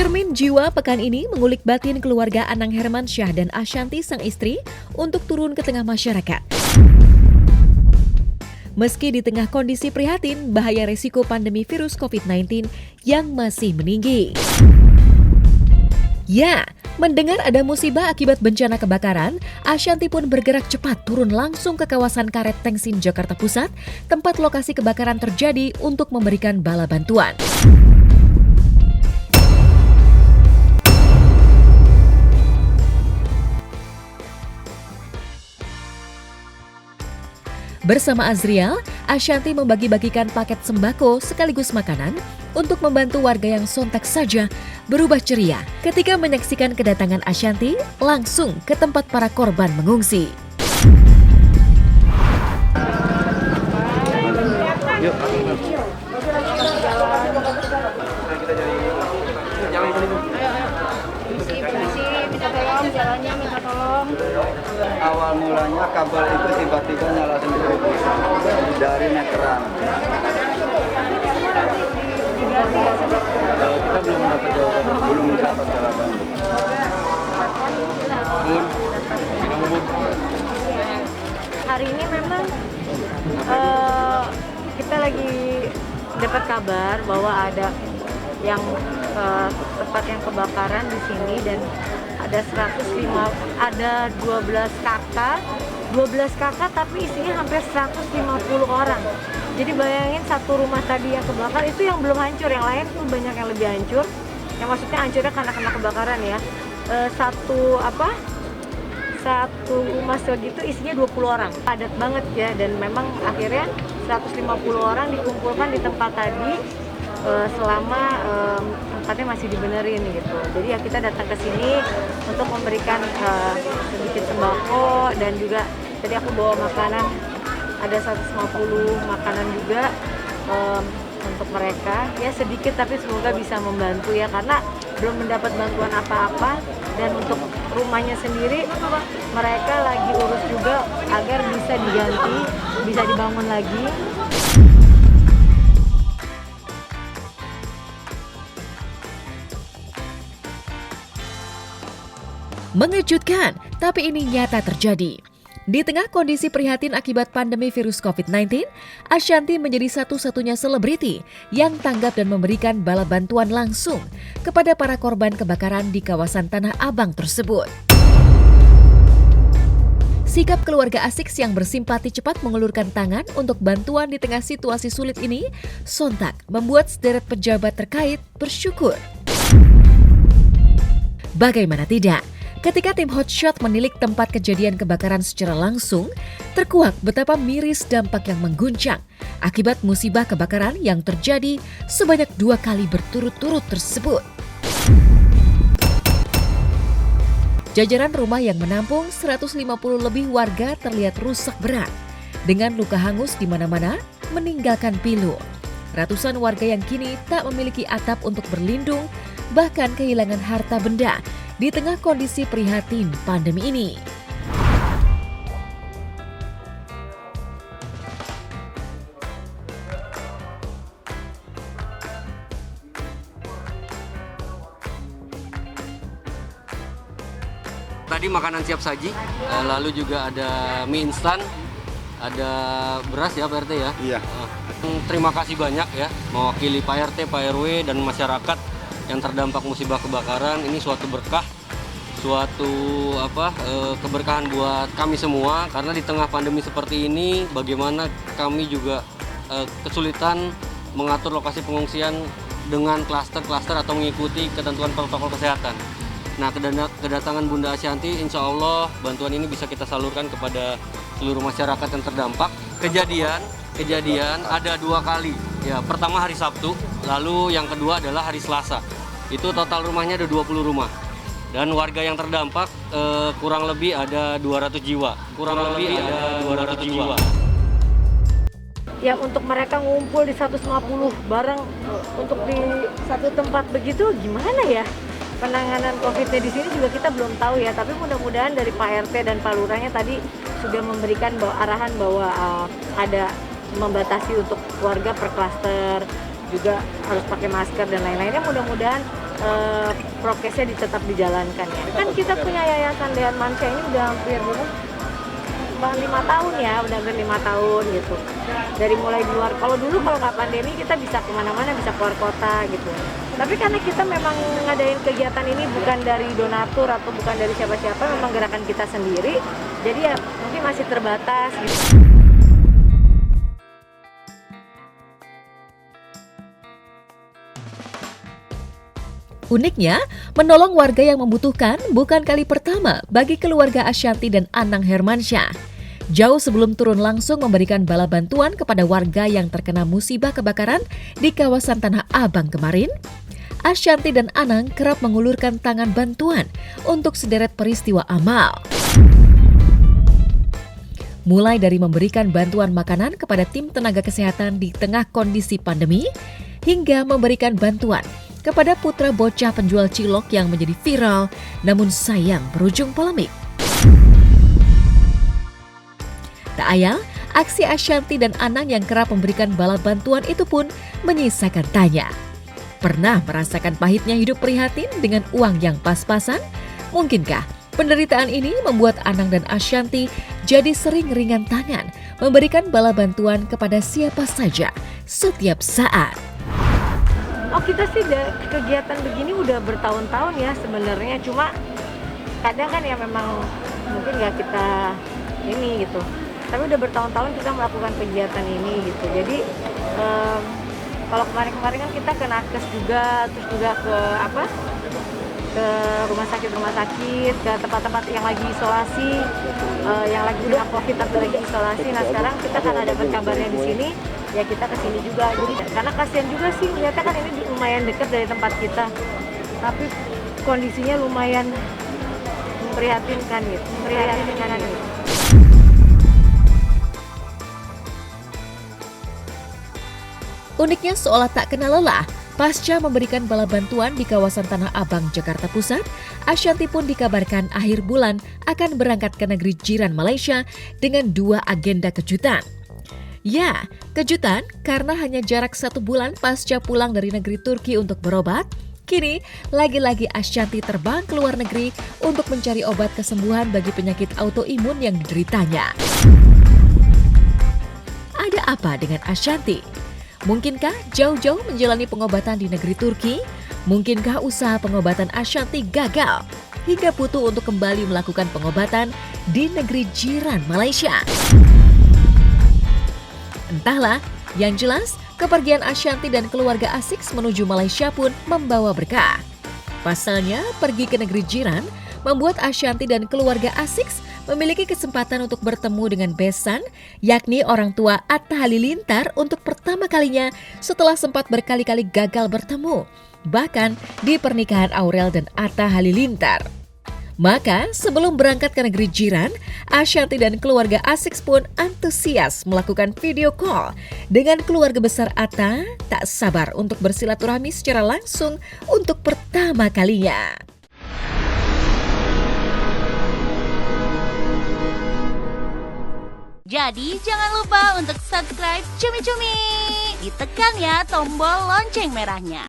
Cermin Jiwa pekan ini mengulik batin keluarga Anang Hermansyah dan Ashanti sang istri untuk turun ke tengah masyarakat. Meski di tengah kondisi prihatin bahaya resiko pandemi virus COVID-19 yang masih meninggi. Ya, mendengar ada musibah akibat bencana kebakaran, Ashanti pun bergerak cepat turun langsung ke kawasan Karet Tengsin, Jakarta Pusat, tempat lokasi kebakaran terjadi untuk memberikan bala bantuan. Bersama Azriel, Ashanti membagi-bagikan paket sembako sekaligus makanan untuk membantu warga yang sontak saja berubah ceria ketika menyaksikan kedatangan Ashanti langsung ke tempat para korban mengungsi. Yuk. Jalannya minta tolong. Awal mulanya kabel itu tiba-tiba nyala sendiri dari meteran. Kita belum dapat jawaban, belum dapat jawaban. Hari ini memang kita lagi dapat kabar bahwa ada yang tempat yang kebakaran di sini dan ada 12 kakak tapi isinya hampir 150 orang. Jadi bayangin satu rumah tadi yang kebakar itu yang belum hancur, yang lain tuh banyak yang lebih hancur. Yang maksudnya hancurnya karena kena kebakaran ya. Satu rumah segitu isinya 20 orang. Padat banget ya, dan memang akhirnya 150 orang dikumpulkan di tempat tadi selama tempatnya masih dibenerin gitu. Jadi ya kita datang ke sini untuk memberikan sedikit sembako, dan juga tadi aku bawa makanan, ada 150 makanan juga untuk mereka. Ya sedikit tapi semoga bisa membantu ya, karena belum mendapat bantuan apa-apa. Dan untuk rumahnya sendiri mereka lagi urus juga agar bisa diganti, bisa dibangun lagi. Mengejutkan, tapi ini nyata terjadi. Di tengah kondisi prihatin akibat pandemi virus COVID-19, Ashanti menjadi satu-satunya selebriti yang tanggap dan memberikan bala bantuan langsung kepada para korban kebakaran di kawasan Tanah Abang tersebut. Sikap keluarga Asiks yang bersimpati cepat mengulurkan tangan untuk bantuan di tengah situasi sulit ini sontak membuat sederet pejabat terkait bersyukur. Bagaimana tidak? Ketika tim Hotshot menilik tempat kejadian kebakaran secara langsung, terkuak betapa miris dampak yang mengguncang akibat musibah kebakaran yang terjadi sebanyak 2 kali berturut-turut tersebut. Jajaran rumah yang menampung 150 lebih warga terlihat rusak berat, dengan luka hangus di mana-mana meninggalkan pilu. Ratusan warga yang kini tak memiliki atap untuk berlindung, bahkan kehilangan harta benda di tengah kondisi prihatin pandemi ini. Tadi makanan siap saji, lalu juga ada mie instan, ada beras ya Pak RT ya? Iya. Terima kasih banyak ya, mewakili Pak RT, Pak RW, dan masyarakat yang terdampak musibah kebakaran. Ini suatu berkah, suatu keberkahan buat kami semua, karena di tengah pandemi seperti ini bagaimana kami juga kesulitan mengatur lokasi pengungsian dengan klaster-klaster atau mengikuti ketentuan protokol kesehatan. Nah, kedatangan Bunda Ashanti, insya Allah bantuan ini bisa kita salurkan kepada seluruh masyarakat yang terdampak. Kejadian ada 2 kali. Ya, pertama hari Sabtu, lalu yang kedua adalah hari Selasa. Itu total rumahnya ada 20 rumah. Dan warga yang terdampak kurang lebih ada 200 jiwa. Yang untuk mereka ngumpul di 150 bareng untuk di satu tempat begitu, gimana ya? Penanganan COVID-nya di sini juga kita belum tahu ya, tapi mudah-mudahan dari Pak RT dan Pak Lurahnya tadi sudah memberikan arahan bahwa ada membatasi untuk warga per klaster, juga harus pakai masker dan lain-lainnya. Mudah-mudahan prokesnya tetap dijalankan ya. Kan kita punya Yayasan Dean Mansyah ini udah hampir 5 tahun ya, udah hampir 5 tahun gitu. Dari mulai di luar, kalau dulu kalau nggak pandemi kita bisa kemana-mana, bisa keluar kota gitu. Tapi karena kita memang ngadain kegiatan ini bukan dari donatur atau bukan dari siapa-siapa, memang gerakan kita sendiri, jadi ya mungkin masih terbatas gitu. Uniknya, menolong warga yang membutuhkan bukan kali pertama bagi keluarga Ashanti dan Anang Hermansyah. Jauh sebelum turun langsung memberikan bala bantuan kepada warga yang terkena musibah kebakaran di kawasan Tanah Abang kemarin, Ashanti dan Anang kerap mengulurkan tangan bantuan untuk sederet peristiwa amal. Mulai dari memberikan bantuan makanan kepada tim tenaga kesehatan di tengah kondisi pandemi, hingga memberikan bantuan kepada putra bocah penjual cilok yang menjadi viral, namun sayang berujung polemik. Tak ayal, aksi Ashanti dan Anang yang kerap memberikan bala bantuan itu pun menyisakan tanya. Pernah merasakan pahitnya hidup prihatin dengan uang yang pas-pasan? Mungkinkah penderitaan ini membuat Anang dan Ashanti jadi sering ringan tangan memberikan bala bantuan kepada siapa saja setiap saat? Oh, kita sih kegiatan begini udah bertahun-tahun ya sebenarnya, cuma kadang kan ya memang mungkin nggak kita ini gitu, tapi udah bertahun-tahun kita melakukan kegiatan ini gitu. Jadi kalau kemarin-kemarin kan kita ke nakes juga, terus juga ke rumah sakit, ke tempat-tempat yang lagi isolasi, yang lagi kena COVID atau lagi isolasi. Nah sekarang kita karena dapat kabarnya di sini, ya kita kesini juga. Jadi karena kasihan juga sih, ternyata kan ini lumayan dekat dari tempat kita, tapi kondisinya lumayan memprihatinkan gitu. Uniknya seolah tak kenal lelah, pasca memberikan bala bantuan di kawasan Tanah Abang, Jakarta Pusat, Ashanti pun dikabarkan akhir bulan akan berangkat ke negeri jiran Malaysia dengan 2 agenda kejutan. Ya, kejutan karena hanya jarak 1 bulan pasca pulang dari negeri Turki untuk berobat, kini lagi-lagi Ashanti terbang ke luar negeri untuk mencari obat kesembuhan bagi penyakit autoimun yang dideritanya. Ada apa dengan Ashanti? Mungkinkah jauh-jauh menjalani pengobatan di negeri Turki? Mungkinkah usaha pengobatan Ashanti gagal hingga butuh untuk kembali melakukan pengobatan di negeri jiran Malaysia? Entahlah, yang jelas kepergian Ashanti dan keluarga Asiks menuju Malaysia pun membawa berkah. Pasalnya, pergi ke negeri jiran membuat Ashanti dan keluarga Asiks memiliki kesempatan untuk bertemu dengan besan, yakni orang tua Atta Halilintar untuk pertama kalinya setelah sempat berkali-kali gagal bertemu, bahkan di pernikahan Aurel dan Atta Halilintar. Maka sebelum berangkat ke negeri jiran, Ashanti dan keluarga Asiks pun antusias melakukan video call dengan keluarga besar Atta, tak sabar untuk bersilaturahmi secara langsung untuk pertama kalinya. Jadi jangan lupa untuk subscribe Cumi Cumi. Ditekan ya tombol lonceng merahnya.